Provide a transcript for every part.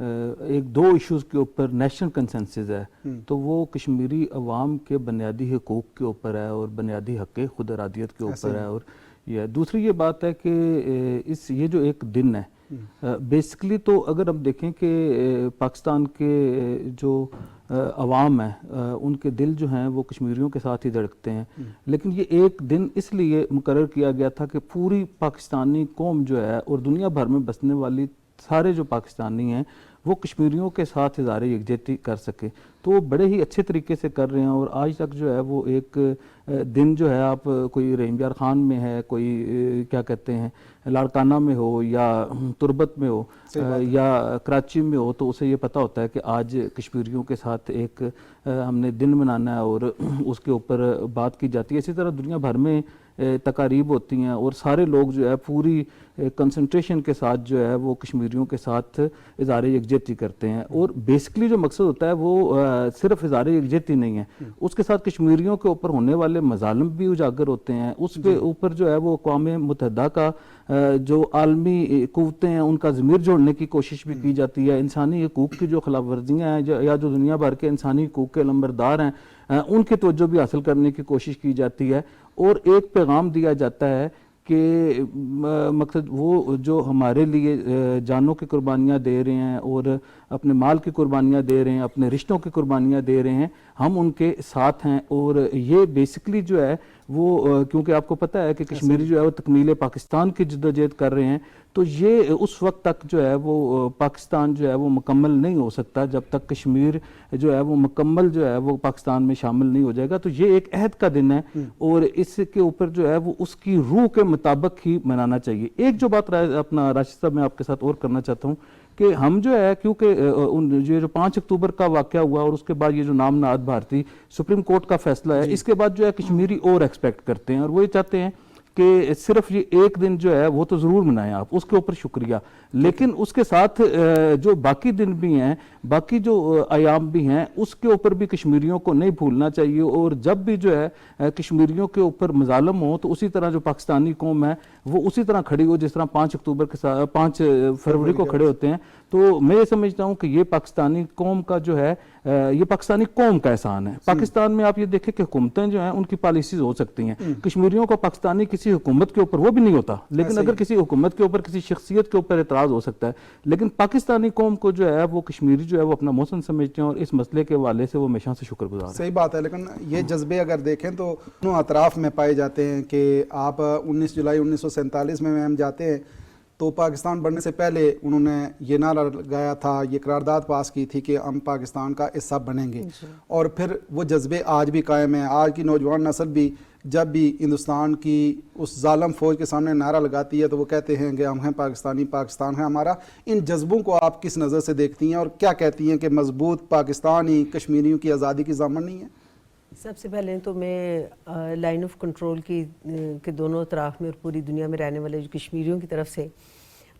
ایک دو ایشوز کے اوپر نیشنل کنسنسس ہے تو وہ کشمیری عوام کے بنیادی حقوق کے اوپر ہے اور بنیادی حق خود ارادیت کے اوپر ہے. اور یہ دوسری یہ بات ہے کہ یہ جو ایک دن ہے بیسکلی تو اگر ہم دیکھیں کہ پاکستان کے جو عوام ہیں ان کے دل جو ہیں وہ کشمیریوں کے ساتھ ہی دھڑکتے ہیں, لیکن یہ ایک دن اس لیے مقرر کیا گیا تھا کہ پوری پاکستانی قوم جو ہے اور دنیا بھر میں بسنے والی سارے جو پاکستانی ہیں وہ کشمیریوں کے ساتھ اظہار یکجہتی کر سکے. تو وہ بڑے ہی اچھے طریقے سے کر رہے ہیں اور آج تک جو ہے وہ ایک دن جو ہے آپ کوئی رحیم یار خان میں ہے, کوئی کیا کہتے ہیں لاڑکانہ میں ہو یا تربت میں ہو یا کراچی میں ہو, تو اسے یہ پتہ ہوتا ہے کہ آج کشمیریوں کے ساتھ ایک ہم نے دن منانا ہے اور اس کے اوپر بات کی جاتی ہے. اسی طرح دنیا بھر میں تقاریب ہوتی ہیں اور سارے لوگ جو ہے پوری کنسنٹریشن کے ساتھ جو ہے وہ کشمیریوں کے ساتھ اظہار یکجہتی کرتے ہیں. اور بیسکلی جو مقصد ہوتا ہے وہ صرف اظہار یکجہتی نہیں ہے, اس کے ساتھ کشمیریوں کے اوپر ہونے والے مظالم بھی اجاگر ہوتے ہیں. اس کے اوپر جو ہے وہ اقوام متحدہ کا جو عالمی قوتیں ہیں ان کا ضمیر جوڑنے کی کوشش بھی کی جاتی ہے. انسانی حقوق کی جو خلاف ورزیاں ہیں یا جو دنیا بھر کے انسانی حقوق کے علمبردار ہیں ان کی توجہ بھی حاصل کرنے کی کوشش کی جاتی ہے. اور ایک پیغام دیا جاتا ہے کہ مقصد وہ جو ہمارے لیے جانوں کی قربانیاں دے رہے ہیں اور اپنے مال کی قربانیاں دے رہے ہیں, اپنے رشتوں کی قربانیاں دے رہے ہیں, ہم ان کے ساتھ ہیں. اور یہ بیسکلی جو ہے وہ کیونکہ آپ کو پتہ ہے کہ کشمیری جو ہے وہ تکمیل پاکستان کی جدوجہد کر رہے ہیں, تو یہ اس وقت تک جو ہے وہ پاکستان جو ہے وہ مکمل نہیں ہو سکتا جب تک کشمیر جو ہے وہ مکمل جو ہے وہ پاکستان میں شامل نہیں ہو جائے گا. تو یہ ایک عہد کا دن ہے اور اس کے اوپر جو ہے وہ اس کی روح کے مطابق ہی منانا چاہیے. ایک جو بات اپنا راشد صاحب میں آپ کے ساتھ اور کرنا چاہتا ہوں کہ ہم جو ہے کیونکہ یہ جو 5 اکتوبر کا واقعہ ہوا اور اس کے بعد یہ جو نام نہاد بھارتی سپریم کورٹ کا فیصلہ ہے, اس کے بعد جو ہے کشمیری اور ایکسپیکٹ کرتے ہیں اور وہ یہ چاہتے ہیں کہ صرف یہ ایک دن جو ہے وہ تو ضرور منائیں آپ, اس کے اوپر شکریہ, لیکن اس کے ساتھ جو باقی دن بھی ہیں, باقی جو ایام بھی ہیں, اس کے اوپر بھی کشمیریوں کو نہیں بھولنا چاہیے. اور جب بھی جو ہے کشمیریوں کے اوپر مظالم ہو تو اسی طرح جو پاکستانی قوم ہے وہ اسی طرح کھڑی ہو جس طرح 5 اکتوبر کے ساتھ 5 فروری کو کھڑے ہوتے ہیں. تو میں یہ سمجھتا ہوں کہ یہ پاکستانی قوم کا جو ہے یہ پاکستانی قوم کا احسان ہے. پاکستان میں آپ یہ دیکھیں کہ حکومتیں جو ہیں ان کی پالیسیز ہو سکتی ہیں, کشمیریوں کو پاکستانی کسی حکومت کے اوپر وہ بھی نہیں ہوتا, لیکن اگر کسی حکومت کے اوپر کسی شخصیت کے اوپر اعتراض ہو سکتا ہے, لیکن پاکستانی قوم کو جو ہے وہ کشمیری جو ہے وہ اپنا محسن سمجھتے ہیں اور اس مسئلے کے حوالے سے وہ ہمیشہ سے شکر گزار ہیں. صحیح بات ہے, لیکن یہ جذبے اگر دیکھیں تو دونوں اطراف میں پائے جاتے ہیں کہ آپ 19 جولائی 1947 میں ہم جاتے ہیں تو پاکستان بننے سے پہلے انہوں نے یہ نعرہ لگایا تھا, یہ قرارداد پاس کی تھی کہ ہم پاکستان کا حصہ بنیں گے, اور پھر وہ جذبے آج بھی قائم ہیں. آج کی نوجوان نسل بھی جب بھی ہندوستان کی اس ظالم فوج کے سامنے نعرہ لگاتی ہے تو وہ کہتے ہیں کہ ہم ہیں پاکستانی, پاکستان ہے ہمارا. ان جذبوں کو آپ کس نظر سے دیکھتی ہیں اور کیا کہتی ہیں کہ مضبوط پاکستانی کشمیریوں کی آزادی کی ضامن نہیں ہے؟ سب سے پہلے تو میں لائن آف کنٹرول کی کے دونوں اطراف میں اور پوری دنیا میں رہنے والے جو کشمیریوں کی طرف سے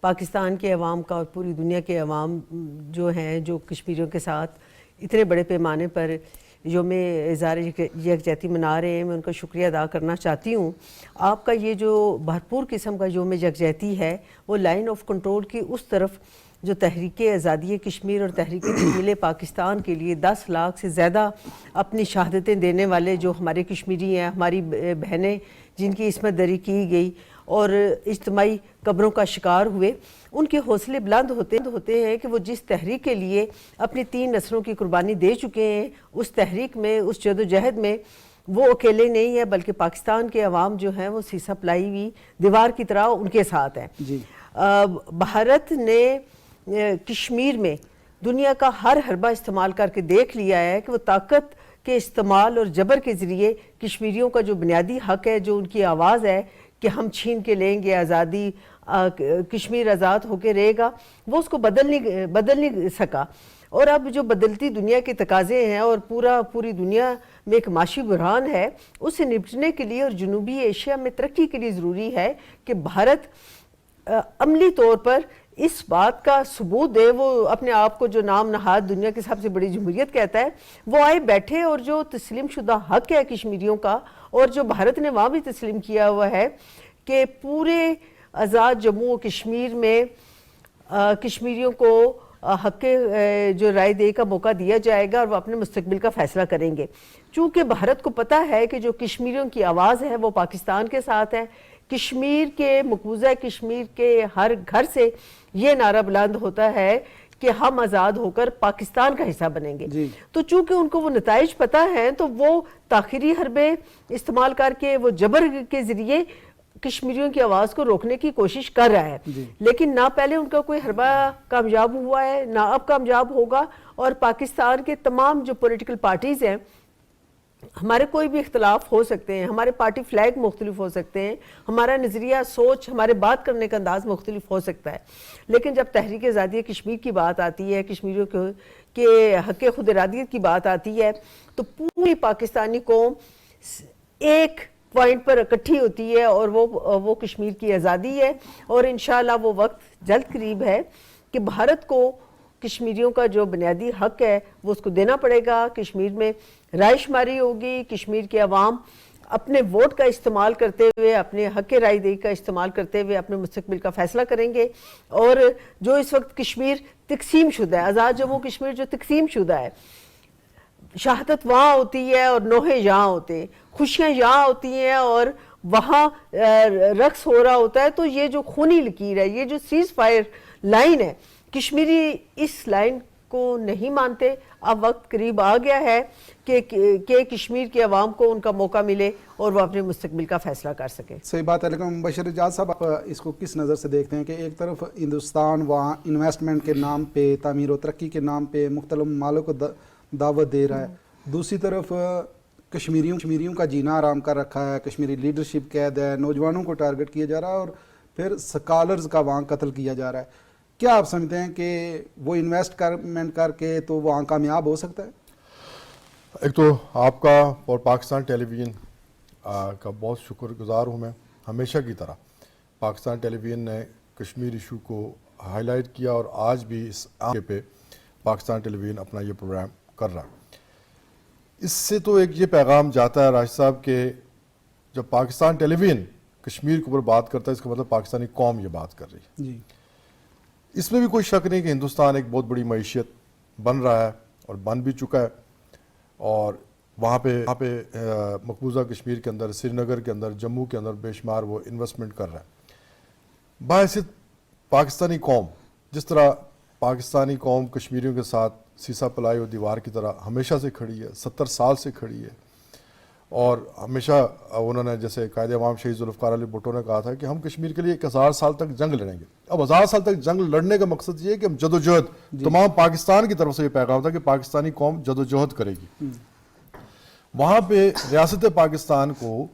پاکستان کے عوام کا اور پوری دنیا کے عوام جو ہیں جو کشمیریوں کے ساتھ اتنے بڑے پیمانے پر یوم اظہار یکجہتی منا رہے ہیں, میں ان کا شکریہ ادا کرنا چاہتی ہوں. آپ کا یہ جو بھرپور قسم کا یوم یکجہتی ہے وہ لائن آف کنٹرول کی اس طرف جو تحریک آزادی کشمیر اور تحریک تکمیل پاکستان کے لیے 10 لاکھ سے زیادہ اپنی شہادتیں دینے والے جو ہمارے کشمیری ہیں, ہماری بہنیں جن کی عصمت دری کی گئی اور اجتماعی قبروں کا شکار ہوئے, ان کے حوصلے بلند ہوتے ہیں کہ وہ جس تحریک کے لیے اپنی 3 نسلوں کی قربانی دے چکے ہیں, اس تحریک میں, اس جدوجہد میں وہ اکیلے نہیں ہیں بلکہ پاکستان کے عوام جو ہیں وہ سیسا پلائی ہوئی دیوار کی طرح ان کے ساتھ ہیں. بھارت نے کشمیر میں دنیا کا ہر حربہ استعمال کر کے دیکھ لیا ہے کہ وہ طاقت کے استعمال اور جبر کے ذریعے کشمیریوں کا جو بنیادی حق ہے, جو ان کی آواز ہے کہ ہم چھین کے لیں گے آزادی, کشمیر آزاد ہو کے رہے گا, وہ اس کو بدل نہیں سکا. اور اب جو بدلتی دنیا کے تقاضے ہیں اور پوری دنیا میں ایک معاشی بحران ہے, اس سے نپٹنے کے لیے اور جنوبی ایشیا میں ترقی کے لیے ضروری ہے کہ بھارت عملی طور پر اس بات کا ثبوت دے, وہ اپنے آپ کو جو نام نہاد دنیا کی سب سے بڑی جمہوریت کہتا ہے, وہ آئے بیٹھے اور جو تسلیم شدہ حق ہے کشمیریوں کا اور جو بھارت نے وہاں بھی تسلیم کیا ہوا ہے کہ پورے آزاد جموں و کشمیر میں کشمیریوں کو حق جو رائے دہی کا موقع دیا جائے گا اور وہ اپنے مستقبل کا فیصلہ کریں گے. چونکہ بھارت کو پتہ ہے کہ جو کشمیریوں کی آواز ہے وہ پاکستان کے ساتھ ہے. کشمیر کے مقبوضہ کشمیر کے ہر گھر سے یہ نعرہ بلند ہوتا ہے کہ ہم آزاد ہو کر پاکستان کا حصہ بنیں گے. تو چونکہ ان کو وہ نتائج پتہ ہیں تو وہ تاخیری حربے استعمال کر کے وہ جبر کے ذریعے کشمیریوں کی آواز کو روکنے کی کوشش کر رہا ہے. لیکن نہ پہلے ان کا کوئی حربہ کامیاب ہوا ہے نہ اب کامیاب ہوگا. اور پاکستان کے تمام جو پولیٹیکل پارٹیز ہیں, ہمارے کوئی بھی اختلاف ہو سکتے ہیں, ہمارے پارٹی فلیگ مختلف ہو سکتے ہیں, ہمارا نظریہ سوچ ہمارے بات کرنے کا انداز مختلف ہو سکتا ہے, لیکن جب تحریک آزادی کشمیر کی بات آتی ہے, کشمیریوں کے حق خود ارادیت کی بات آتی ہے, تو پوری پاکستانی قوم ایک پوائنٹ پر اکٹھی ہوتی ہے اور وہ کشمیر کی آزادی ہے. اور انشاءاللہ وہ وقت جلد قریب ہے کہ بھارت کو کشمیریوں کا جو بنیادی حق ہے وہ اس کو دینا پڑے گا. کشمیر میں رائے شماری ہوگی, کشمیر کے عوام اپنے ووٹ کا استعمال کرتے ہوئے, اپنے حق رائے دہی کا استعمال کرتے ہوئے اپنے مستقبل کا فیصلہ کریں گے. اور جو اس وقت کشمیر تقسیم شدہ ہے, آزاد جموں کشمیر جو تقسیم شدہ ہے, شہادت وہاں ہوتی ہے اور نوحے یہاں ہوتے ہیں, خوشیاں یہاں ہوتی ہیں اور وہاں رقص ہو رہا ہوتا ہے. تو یہ جو خونی لکیر ہے, یہ جو سیز فائر لائن ہے, کشمیری اس لائن کو نہیں مانتے. اب وقت قریب آ گیا ہے کہ کشمیر کے عوام کو ان کا موقع ملے اور وہ اپنے مستقبل کا فیصلہ کر سکیں. صحیح بات ہے. لیکن مبشر اجاز صاحب, آپ اس کو کس نظر سے دیکھتے ہیں کہ ایک طرف ہندوستان وہاں انویسٹمنٹ کے نام پہ, تعمیر و ترقی کے نام پہ مختلف ممالک کو دعوت دے رہا ہے, دوسری طرف کشمیریوں کا جینا آرام کر رکھا ہے, کشمیری لیڈرشپ قید ہے, نوجوانوں کو ٹارگٹ کیا جا رہا ہے اور پھر سکالرز کا وہاں قتل کیا جا رہا ہے. کیا آپ سمجھتے ہیں کہ وہ انویسٹمنٹ کر کے تو وہاں کامیاب ہو سکتا ہے؟ ایک تو آپ کا اور پاکستان ٹیلی ویژن کا بہت شکر گزار ہوں میں. ہمیشہ کی طرح پاکستان ٹیلی ویژن نے کشمیر ایشو کو ہائی لائٹ کیا اور آج بھی اس موقع پہ پاکستان ٹیلی ویژن اپنا یہ پروگرام کر رہا ہے. اس سے تو ایک یہ پیغام جاتا ہے راشد صاحب کہ جب پاکستان ٹیلی ویژن کشمیر کے اوپر بات کرتا ہے, اس کا مطلب پاکستانی قوم یہ بات کر رہی ہے. جی, اس میں بھی کوئی شک نہیں کہ ہندوستان ایک بہت بڑی معیشت بن رہا ہے اور بن بھی چکا ہے. اور وہاں پہ مقبوضہ کشمیر کے اندر, سری نگر کے اندر, جموں کے اندر بے شمار وہ انویسٹمنٹ کر رہا ہے. بحیثیت پاکستانی قوم, جس طرح پاکستانی قوم کشمیریوں کے ساتھ سیسا پلائی اور دیوار کی طرح ہمیشہ سے کھڑی ہے, 70 سال سے کھڑی ہے, اور ہمیشہ انہوں نے, جیسے قائد عوام شہید ذوالفقار علی بھٹو نے کہا تھا کہ ہم کشمیر کے لیے 1000 سال تک جنگ لڑیں گے. اب 1000 سال تک جنگ لڑنے کا مقصد یہ ہے کہ ہم جدوجہد, تمام پاکستان کی طرف سے یہ پیغام تھا کہ پاکستانی قوم جدوجہد کرے گی. وہاں پہ ریاست پاکستان کو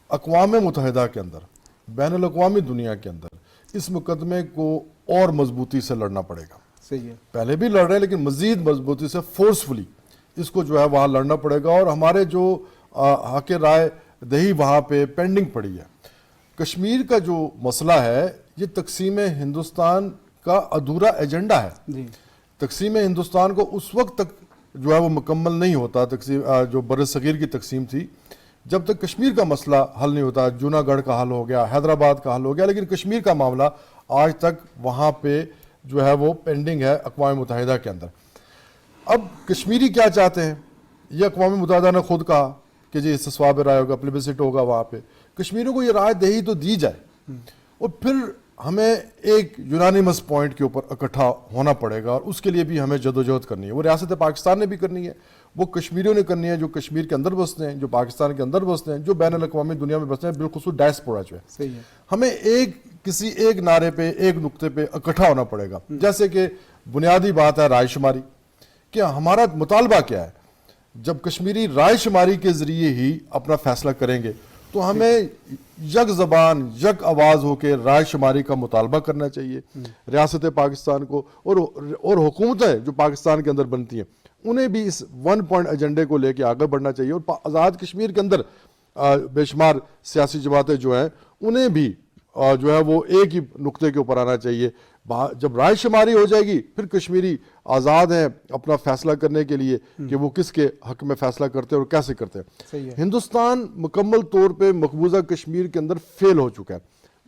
اقوام متحدہ کے اندر, بین الاقوامی دنیا کے اندر اس مقدمے کو اور مضبوطی سے لڑنا پڑے گا. صحیح ہے. پہلے بھی لڑ رہے ہیں لیکن مزید مضبوطی سے, فورسفلی اس کو جو ہے وہاں لڑنا پڑے گا. اور ہمارے جو حق رائے دہی وہاں پہ پینڈنگ پڑی ہے. کشمیر کا جو مسئلہ ہے یہ تقسیم ہندوستان کا ادھورا ایجنڈا ہے. جی, تقسیم ہندوستان کو اس وقت تک جو ہے وہ مکمل نہیں ہوتا, تقسیم جو بر صغیر کی تقسیم تھی, جب تک کشمیر کا مسئلہ حل نہیں ہوتا. جوناگڑھ کا حل ہو گیا, حیدرآباد کا حل ہو گیا, لیکن کشمیر کا معاملہ آج تک وہاں پہ جو ہے وہ پینڈنگ ہے اقوام متحدہ کے اندر. اب کشمیری کیا چاہتے ہیں, یہ اقوام متحدہ نے خود کہا کہ جی استصواب رائے ہوگا, پلیبسٹ ہوگا وہاں پہ. کشمیریوں کو یہ رائے دہی تو دی جائے اور پھر ہمیں ایک یونانیمس پوائنٹ کے اوپر اکٹھا ہونا پڑے گا, اور اس کے لیے بھی ہمیں جدوجہد کرنی ہے. وہ ریاست پاکستان نے بھی کرنی ہے, وہ کشمیریوں نے کرنی ہے جو کشمیر کے اندر بستے ہیں, جو پاکستان کے اندر بستے ہیں, جو بین الاقوامی دنیا میں بستے ہیں, بالخصوص ڈائسپورا جو ہے. صحیح ہے. ہمیں کسی ایک نعرے پہ, ایک نقطے پہ اکٹھا ہونا پڑے گا. جیسے کہ بنیادی بات ہے رائے شماری, کہ ہمارا مطالبہ کیا ہے. جب کشمیری رائے شماری کے ذریعے ہی اپنا فیصلہ کریں گے تو ہمیں یک زبان, یک آواز ہو کے رائے شماری کا مطالبہ کرنا چاہیے ریاست پاکستان کو. اور حکومتیں جو پاکستان کے اندر بنتی ہیں انہیں بھی اس 1 پوائنٹ ایجنڈے کو لے کے آگے بڑھنا چاہیے. اور آزاد کشمیر کے اندر بے شمار سیاسی جماعتیں جو ہیں انہیں بھی جو ہے وہ ایک ہی نقطے کے اوپر آنا چاہیے. جب رائے شماری ہو جائے گی پھر کشمیری آزاد ہیں اپنا فیصلہ کرنے کے لیے کہ وہ کس کے حق میں فیصلہ کرتے ہیں اور کیسے کرتے ہیں. ہندوستان مکمل طور پہ مقبوضہ کشمیر کے اندر فیل ہو چکا ہے.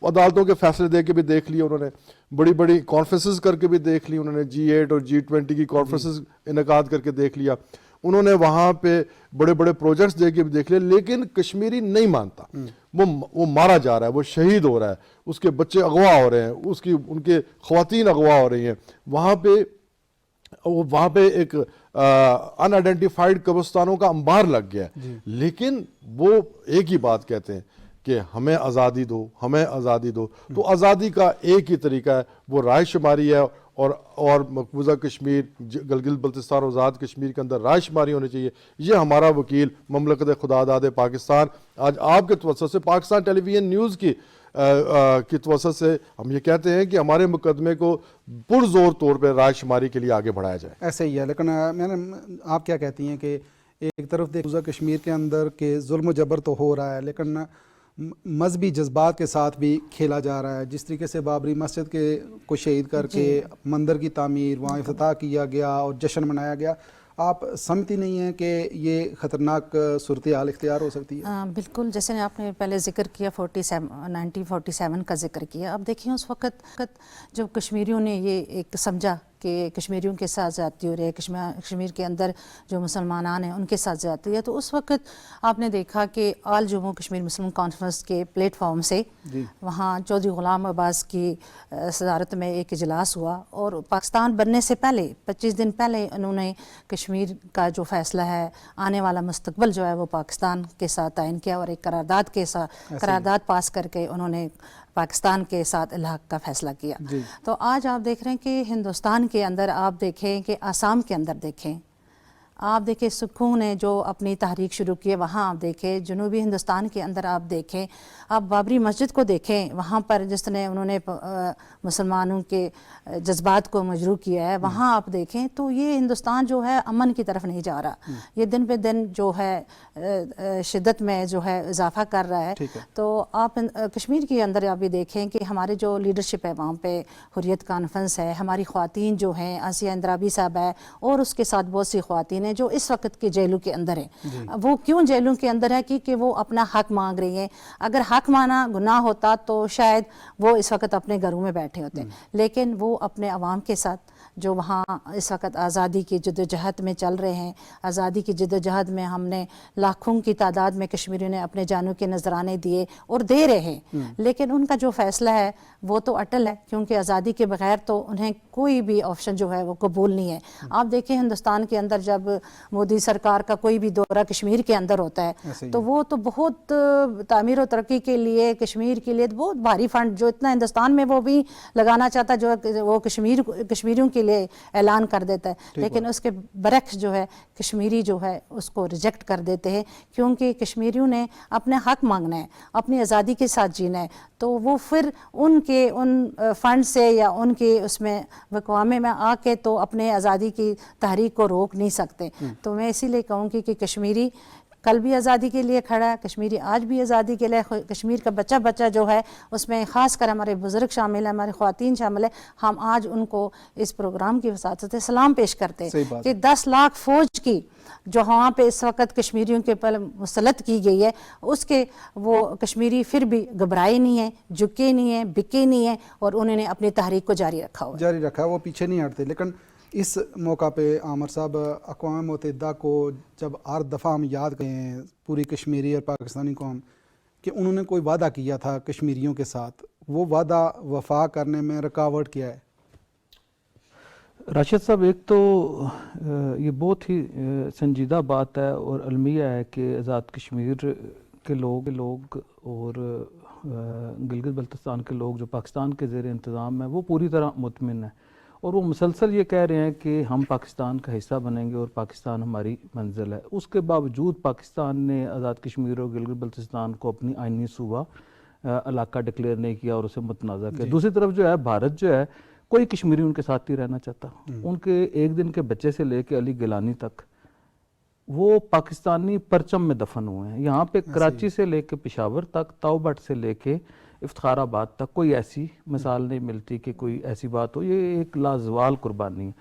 عدالتوں کے فیصلے دے کے بھی دیکھ لیے انہوں نے, بڑی بڑی کانفرنسز کر کے بھی دیکھ لی انہوں نے, G8 اور G20 کی کانفرنسز انعقاد کر کے دیکھ لیا انہوں نے, وہاں پہ بڑے بڑے پروجیکٹس دے کے بھی دیکھ لیا, لیکن کشمیری نہیں مانتا. وہ مارا جا رہا ہے, وہ شہید ہو رہا ہے, اس کے بچے اغوا ہو رہے ہیں, ان کے خواتین اغوا ہو رہی ہیں. وہاں پہ ایک ان آئیڈینٹیفائڈ قبرستانوں کا انبار لگ گیا ہے. لیکن وہ ایک ہی بات کہتے ہیں کہ ہمیں آزادی دو, ہمیں آزادی دو. تو آزادی کا ایک ہی طریقہ ہے, وہ رائے شماری ہے, اور مقبوضہ کشمیر گلگت بلتستان اور آزاد کشمیر کے اندر رائے شماری ہونی چاہیے. یہ ہمارا وکیل مملکت خدا داد پاکستان آج آپ کے توسط سے پاکستان ٹیلی ویژن نیوز کی توسط سے ہم یہ کہتے ہیں کہ ہمارے مقدمے کو پرزور طور پہ رائے شماری کے لیے آگے بڑھایا جائے. ایسے ہی ہے, لیکن آپ کیا کہتی ہیں کہ ایک طرف مقبوضہ کشمیر کے اندر کہ ظلم و جبر تو ہو رہا ہے, لیکن مذہبی جذبات کے ساتھ بھی کھیلا جا رہا ہے. جس طریقے سے بابری مسجد کو شہید کر کے مندر کی تعمیر, وہاں افتتاح کیا گیا اور جشن منایا گیا, آپ سمجھتی نہیں ہیں کہ یہ خطرناک صورتحال اختیار ہو سکتی ہے؟ بالکل, جیسے آپ نے پہلے ذکر کیا 1947 کا ذکر کیا. اب دیکھیں اس وقت جب کشمیریوں نے یہ ایک سمجھا کہ کشمیریوں کے ساتھ زیادتی ہو رہی ہے, کشمیر کے اندر جو مسلمانان ہیں ان کے ساتھ زیادتی ہے, تو اس وقت آپ نے دیکھا کہ آل جموں کشمیر مسلم کانفرنس کے پلیٹ فارم سے وہاں چودھری غلام عباس کی صدارت میں ایک اجلاس ہوا, اور پاکستان بننے سے پہلے 25 دن پہلے انہوں نے کشمیر کا جو فیصلہ ہے, آنے والا مستقبل جو ہے وہ پاکستان کے ساتھ تعین کیا, اور ایک قرارداد پاس کر کے انہوں نے پاکستان کے ساتھ الحاق کا فیصلہ کیا. تو آج آپ دیکھ رہے ہیں کہ ہندوستان کے اندر آپ دیکھیں کہ آسام کے اندر آپ دیکھیں سکھوں نے جو اپنی تحریک شروع کی ہے, وہاں آپ دیکھیں جنوبی ہندوستان کے اندر آپ دیکھیں, آپ بابری مسجد کو دیکھیں, وہاں پر جس نے انہوں نے مسلمانوں کے جذبات کو مجروح کیا ہے, وہاں آپ دیکھیں تو یہ ہندوستان جو ہے امن کی طرف نہیں جا رہا, یہ دن پہ دن جو ہے شدت میں جو ہے اضافہ کر رہا ہے. تو آپ کشمیر کے اندر آپ یہ دیکھیں کہ ہمارے جو لیڈرشپ ہے وہاں پہ حریت کانفرنس ہے, ہماری خواتین جو ہیں آسیہ اندرابی صاحب ہے, اور اس کے ساتھ بہت سی خواتین جو اس وقت کے جیلوں کے اندر ہیں. وہ کیوں جیلوں کے اندر ہے؟ کہ وہ اپنا حق مانگ رہی ہیں. اگر حق مانا گناہ ہوتا تو شاید وہ اس وقت اپنے گھروں میں بیٹھے ہوتے, لیکن وہ اپنے عوام کے ساتھ جو وہاں اس وقت آزادی کی جدوجہد میں چل رہے ہیں, آزادی کی جدوجہد میں ہم نے لاکھوں کی تعداد میں کشمیریوں نے اپنے جانوں کے نذرانے دیے اور دے رہے ہیں, لیکن ان کا جو فیصلہ ہے وہ تو اٹل ہے, کیونکہ آزادی کے بغیر تو انہیں کوئی بھی آپشن جو ہے وہ قبول نہیں ہے. آپ دیکھیں ہندوستان کے اندر جب مودی سرکار کا کوئی بھی دورہ کشمیر کے اندر ہوتا ہے تو وہ تو بہت تعمیر و ترقی کے لیے کشمیر کے لیے بہت بھاری فنڈ جو اتنا ہندوستان میں وہ بھی لگانا چاہتا ہے, جو وہ کشمیریوں کے لیے اعلان کر دیتا ہے, لیکن اس کے برعکس جو ہے کشمیری جو ہے اس کو ریجیکٹ کر دیتے ہیں, کیونکہ کشمیریوں نے اپنے حق مانگنا ہے, اپنی آزادی کے ساتھ جینا ہے. تو وہ پھر ان فنڈ سے یا ان کے اس میں مقامے میں آ کے تو اپنے آزادی کی تحریک کو روک نہیں سکتے. تو میں اسی لیے کہوں گی کہ کشمیری کل بھی آزادی کے لیے کھڑا ہے, کشمیری آج بھی آزادی کے لیے, کشمیر کا بچہ جو ہے اس میں خاص کر ہمارے بزرگ شامل ہیں, ہماری خواتین شامل ہیں. ہم آج ان کو اس پروگرام کی وساطت سے سلام پیش کرتے ہیں کہ 10 لاکھ فوج کی جو وہاں پہ اس وقت کشمیریوں کے پر مسلط کی گئی ہے, اس کے وہ کشمیری پھر بھی گھبرائے نہیں ہیں, جھکے نہیں ہیں, بکے نہیں ہیں, اور انہوں نے اپنی تحریک کو جاری رکھا, وہ پیچھے نہیں ہٹتے. لیکن اس موقع پہ عامر صاحب, اقوام متحدہ کو جب ہر دفعہ ہم یاد کریں پوری کشمیری اور پاکستانی قوم کہ انہوں نے کوئی وعدہ کیا تھا کشمیریوں کے ساتھ, وہ وعدہ وفا کرنے میں رکاوٹ کیا ہے؟ راشد صاحب, ایک تو یہ بہت ہی سنجیدہ بات ہے اور المیہ ہے کہ آزاد کشمیر کے لوگ اور گلگت بلتستان کے لوگ جو پاکستان کے زیر انتظام ہیں وہ پوری طرح مطمئن ہیں, اور وہ مسلسل یہ کہہ رہے ہیں کہ ہم پاکستان کا حصہ بنیں گے اور پاکستان ہماری منزل ہے. اس کے باوجود پاکستان نے آزاد کشمیر اور گلگت بلتستان کو اپنی آئینی صوبہ علاقہ ڈکلیئر نہیں کیا اور اسے متنازع کیا. دوسری طرف جو ہے بھارت جو ہے کوئی کشمیری ان کے ساتھ ہی رہنا چاہتا. ان کے ایک دن کے بچے سے لے کے علی گیلانی تک وہ پاکستانی پرچم میں دفن ہوئے ہیں. یہاں پہ کراچی سے لے کے پشاور تک, تاؤ بٹ سے لے کے افتخار آباد تک کوئی ایسی مثال نہیں ملتی کہ کوئی ایسی بات ہو. یہ ایک لازوال قربانی ہے.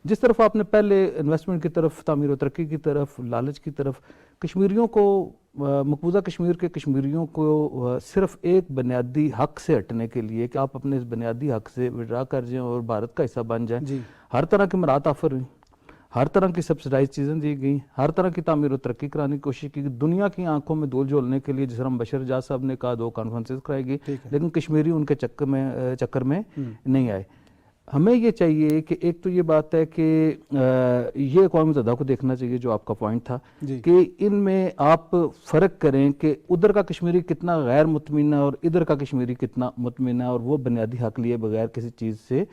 جس طرف آپ نے پہلے انویسٹمنٹ کی طرف، تعمیر و ترقی کی طرف، لالچ کی طرف، کشمیریوں کو، مقبوضہ کشمیر کے کشمیریوں کو صرف ایک بنیادی حق سے ہٹنے کے لیے کہ آپ اپنے اس بنیادی حق سے وڈرا کر جائیں اور بھارت کا حصہ بن جائیں، ہر طرح کی مراعات آفر ہوئی، ہر طرح کی سبسڈائز چیزیں دی گئیں، ہر طرح کی تعمیر و ترقی کرانے کی کوشش کی گئی، دنیا کی آنکھوں میں دھول جھولنے کے لیے، جس طرح بشر اجاز صاحب نے کہا 2 کانفرنسز کرائی گئی، لیکن کشمیری ان کے چکر میں نہیں آئے۔ ہمیں یہ چاہیے کہ ایک تو یہ بات ہے کہ یہ اقوام متحدہ کو دیکھنا چاہیے، جو آپ کا پوائنٹ تھا کہ ان میں آپ فرق کریں کہ ادھر کا کشمیری کتنا غیر مطمئن ہے اور ادھر کا کشمیری کتنا مطمئن ہے، اور وہ بنیادی حق لیے بغیر کسی چیز سے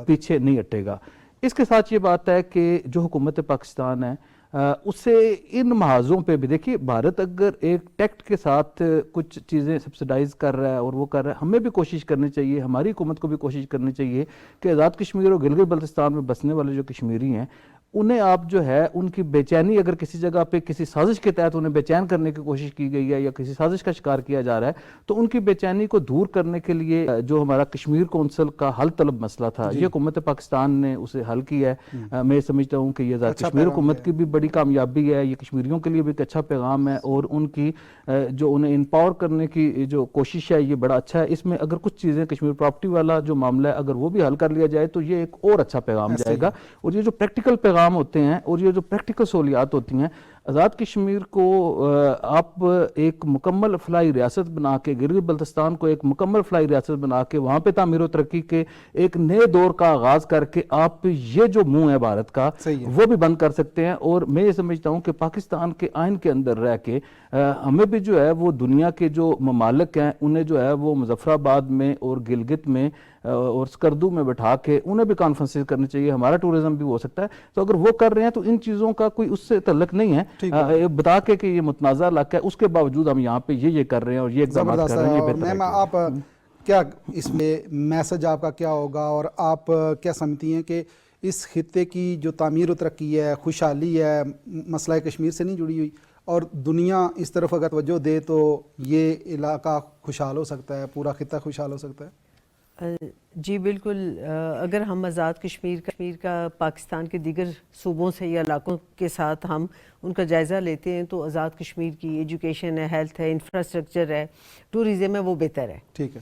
پیچھے نہیں ہٹے گا۔ اس کے ساتھ یہ بات ہے کہ جو حکومت پاکستان ہے اسے ان محاذوں پہ بھی دیکھیے، بھارت اگر ایک ٹیکٹ کے ساتھ کچھ چیزیں سبسڈائز کر رہا ہے اور وہ کر رہا ہے، ہمیں بھی کوشش کرنی چاہیے، ہماری حکومت کو بھی کوشش کرنی چاہیے کہ آزاد کشمیر اور گلگت بلتستان میں بسنے والے جو کشمیری ہیں انہیں آپ جو ہے ان کی بے چینی، اگر کسی جگہ پہ کسی سازش کے تحت انہیں بے چین کرنے کی کوشش کی گئی ہے یا کسی سازش کا شکار کیا جا رہا ہے، تو ان کی بے چینی کو دور کرنے کے لیے جو ہمارا کشمیر کونسل کا حل طلب مسئلہ تھا، یہ حکومت پاکستان نے اسے حل کیا ہے۔ میں سمجھتا ہوں کہ یہ آزاد کشمیر حکومت کی بھی بڑی کامیابی ہے، یہ کشمیریوں کے لیے بھی ایک اچھا پیغام ہے، اور ان کی جو انہیں امپاور کرنے کی جو کوشش ہے یہ بڑا اچھا ہے۔ اس میں اگر کچھ چیزیں کشمیر پراپرٹی والا جو معاملہ ہے اگر وہ بھی حل کر لیا جائے تو یہ ایک اور اچھا پیغام جائے گا، اور یہ جو پریکٹیکل پیغام ہوتے ہیں اور یہ جو پریکٹیکل سہولیات ہوتی ہیں، آزاد کشمیر کو آپ ایک مکمل فلاحی ریاست بنا کے، گلگت بلتستان کو ایک مکمل فلاحی ریاست بنا کے، وہاں پہ تعمیر و ترقی کے ایک نئے دور کا آغاز کر کے آپ یہ جو منہ ہے بھارت کا وہ بھی بند کر سکتے ہیں۔ اور میں یہ سمجھتا ہوں کہ پاکستان کے آئین کے اندر رہ کے ہمیں بھی جو ہے وہ دنیا کے جو ممالک ہیں انہیں جو ہے وہ مظفر آباد میں اور گلگت میں اور سکردو میں بٹھا کے انہیں بھی کانفرنسز کرنی چاہیے، ہمارا ٹورزم بھی ہو سکتا ہے۔ تو اگر وہ کر رہے ہیں تو ان چیزوں کا کوئی اس سے تعلق نہیں ہے، بتا کے کہ یہ متنازع علاقہ ہے، اس کے باوجود ہم یہاں پہ یہ کر رہے ہیں اور یہ اقدامات کر رہے ہیں، یہ بہتر ہے۔ میم آپ کیا اس میں میسج آپ کا کیا ہوگا، اور آپ کیا سمجھتی ہیں کہ اس خطے کی جو تعمیر و ترقی ہے، خوشحالی ہے، مسئلہ کشمیر سے نہیں جڑی ہوئی، اور دنیا اس طرف اگر توجہ دے تو یہ علاقہ خوشحال ہو سکتا ہے، پورا خطہ خوشحال ہو سکتا ہے؟ جی بالکل، اگر ہم آزاد کشمیر کا پاکستان کے دیگر صوبوں سے یا علاقوں کے ساتھ ہم ان کا جائزہ لیتے ہیں تو آزاد کشمیر کی ایجوکیشن ہے، ہیلتھ ہے، انفراسٹرکچر ہے، ٹورزم ہے، وہ بہتر ہے۔ ٹھیک ہے،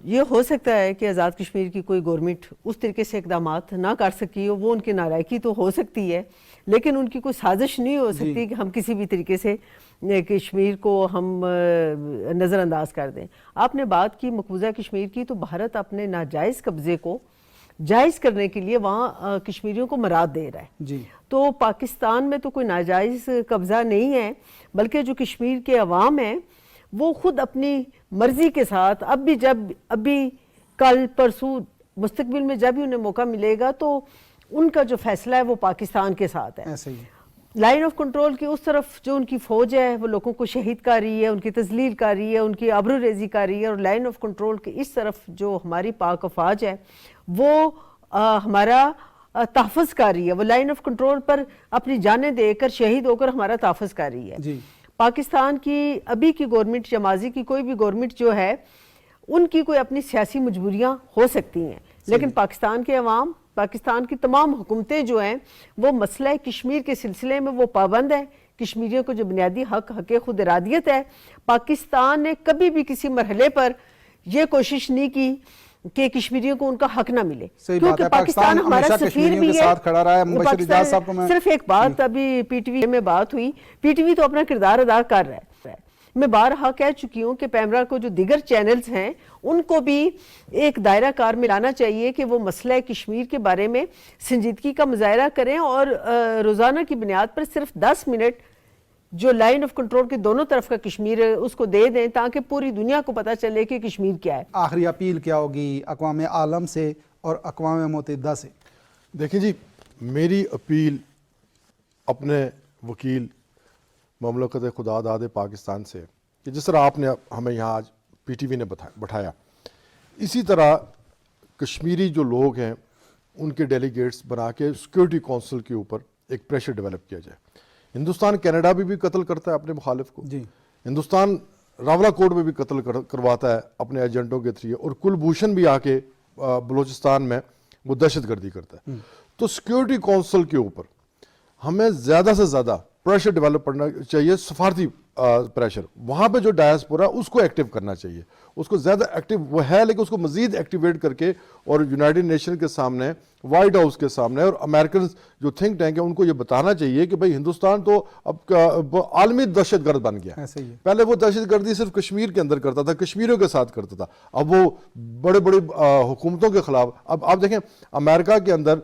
یہ ہو سکتا ہے کہ آزاد کشمیر کی کوئی گورنمنٹ اس طریقے سے اقدامات نہ کر سکی ہو، وہ ان کی نالائکی تو ہو سکتی ہے، لیکن ان کی کوئی سازش نہیں ہو سکتی کہ ہم کسی بھی طریقے سے کشمیر کو ہم نظر انداز کر دیں۔ آپ نے بات کی مقبوضہ کشمیر کی، تو بھارت اپنے ناجائز قبضے کو جائز کرنے کے لیے وہاں کشمیریوں کو مراد دے رہا ہے۔ جی، تو پاکستان میں تو کوئی ناجائز قبضہ نہیں ہے، بلکہ جو کشمیر کے عوام ہیں وہ خود اپنی مرضی کے ساتھ ابھی کل پرسوں مستقبل میں جب بھی انہیں موقع ملے گا تو ان کا جو فیصلہ ہے وہ پاکستان کے ساتھ ہے۔ ایسے ہی لائن آف کنٹرول کی اس طرف جو ان کی فوج ہے وہ لوگوں کو شہید کر رہی ہے، ان کی تذلیل کر رہی ہے، ان کی آبرو ریزی کر رہی ہے، اور لائن آف کنٹرول کی اس طرف جو ہماری پاک افواج ہے وہ ہمارا تحفظ کر رہی ہے، وہ لائن آف کنٹرول پر اپنی جانیں دے کر شہید ہو کر ہمارا تحفظ کر رہی ہے۔ جی، پاکستان کی ابھی کی گورنمنٹ یا ماضی کی کوئی بھی گورنمنٹ جو ہے ان کی کوئی اپنی سیاسی مجبوریاں ہو سکتی ہیں، لیکن پاکستان کے عوام، پاکستان کی تمام حکومتیں جو ہیں وہ مسئلہ کشمیر کے سلسلے میں وہ پابند ہے۔ کشمیریوں کو جو بنیادی حق خود ارادیت ہے، پاکستان نے کبھی بھی کسی مرحلے پر یہ کوشش نہیں کی کہ کشمیریوں کو ان کا حق نہ ملے، کیونکہ پاکستان ہمارا سفیر بھی ہے۔ صرف ایک بات ابھی پی ٹی وی میں بات ہوئی، پی ٹی وی تو اپنا کردار ادا کر رہا ہے۔ میں بارہا کہہ چکی ہوں کہ پیمرا کو جو دیگر چینلز ہیں ان کو بھی ایک دائرہ کار میں لانا چاہیے کہ وہ مسئلہ کشمیر کے بارے میں سنجیدگی کا مظاہرہ کریں، اور روزانہ کی بنیاد پر صرف 10 منٹ جو لائن آف کنٹرول کے دونوں طرف کا کشمیر ہے اس کو دے دیں، تاکہ پوری دنیا کو پتہ چلے کہ کشمیر کیا ہے۔ آخری اپیل کیا ہوگی اقوام عالم سے اور اقوام متحدہ سے؟ دیکھیں جی، میری اپیل اپنے وکیل مملکت خدا داد پاکستان سے کہ جس طرح آپ نے ہمیں یہاں آج پی ٹی وی نے بٹھایا، اسی طرح کشمیری جو لوگ ہیں ان کے ڈیلیگیٹس بنا کے سیکورٹی کونسل کے اوپر ایک پریشر ڈیولپ کیا جائے۔ ہندوستان کینیڈا بھی قتل کرتا ہے اپنے مخالف کو، جی، ہندوستان راولہ کوٹ میں بھی قتل کرواتا ہے اپنے ایجنٹوں کے تھری، اور کلبھوشن بھی آ کے بلوچستان میں وہ دہشت گردی کرتا ہے۔ تو سیکیورٹی کونسل کے اوپر ہمیں زیادہ سے زیادہ پریشر ڈیولپ کرنا چاہیے, سفارتی پریشر. وہاں پہ جو ڈائسپورا اس کو ایکٹیو کرنا چاہیے, اس کو زیادہ ایکٹیو وہ ہے لیکن اس کو مزید ایکٹیویٹ کر کے, اور یونائٹڈ نیشن کے سامنے, وائٹ ہاؤس کے سامنے, اور امریکن جو تھنک ٹینک ہے ان کو یہ بتانا چاہیے کہ بھائی ہندوستان تو اب عالمی دہشت گرد بن گیا. ایسے ہی ہے. پہلے وہ دہشت گردی صرف کشمیر کے اندر کرتا تھا, کشمیریوں کے ساتھ کرتا تھا, اب وہ بڑے بڑے حکومتوں کے خلاف. اب آپ دیکھیں امریکہ کے اندر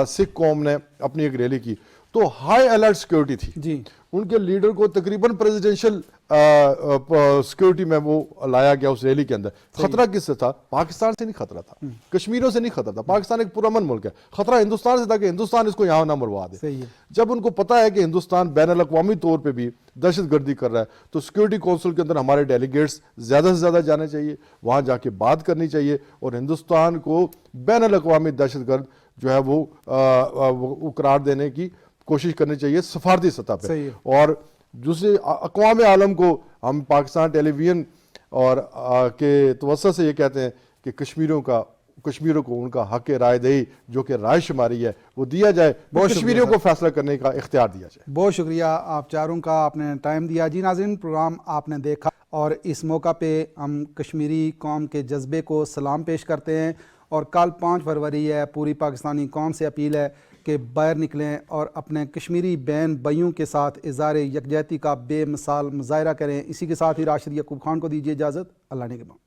سکھ قوم نے اپنی ایک ریلی کی تو ہائی الرٹ سیکیورٹی تھی جی, ان کے لیڈر کو تقریباً پریزیڈنشل سیکیورٹی میں وہ لایا گیا اس ریلی کے اندر. خطرہ کس سے تھا؟ پاکستان سے نہیں خطرہ تھا, کشمیریوں سے نہیں خطرہ تھا. پاکستان ایک پرامن ملک ہے, خطرہ ہندوستان سے تھا کہ ہندوستان اس کو یہاں نہ مروا دے. صحیح ہے. جب ان کو پتا ہے کہ ہندوستان بین الاقوامی طور پہ بھی دہشت گردی کر رہا ہے تو سیکیورٹی کونسل کے اندر ہمارے ڈیلیگیٹس زیادہ سے زیادہ جانے چاہیے, وہاں جا کے بات کرنی چاہیے, اور ہندوستان کو بین الاقوامی دہشت گرد جو ہے وہ قرار دینے کی کوشش کرنی چاہیے سفارتی سطح پہ. اور دوسرے اقوام عالم کو ہم پاکستان ٹیلی ویژن اور کے توسط سے یہ کہتے ہیں کہ کشمیریوں کو ان کا حق رائے دہی جو کہ رائے شماری ہے وہ دیا جائے, کشمیریوں کو فیصلہ کرنے کا اختیار دیا جائے. بہت شکریہ آپ چاروں کا, آپ نے ٹائم دیا. جی ناظرین, پروگرام آپ نے دیکھا اور اس موقع پہ ہم کشمیری قوم کے جذبے کو سلام پیش کرتے ہیں, اور کل 5 فروری ہے, پوری پاکستانی قوم سے اپیل ہے کہ باہر نکلیں اور اپنے کشمیری بہن بھائیوں کے ساتھ اظہار یکجہتی کا بے مثال مظاہرہ کریں. اسی کے ساتھ ہی راشد یعقوب خان کو دیجیے اجازت. اللہ نگہبان.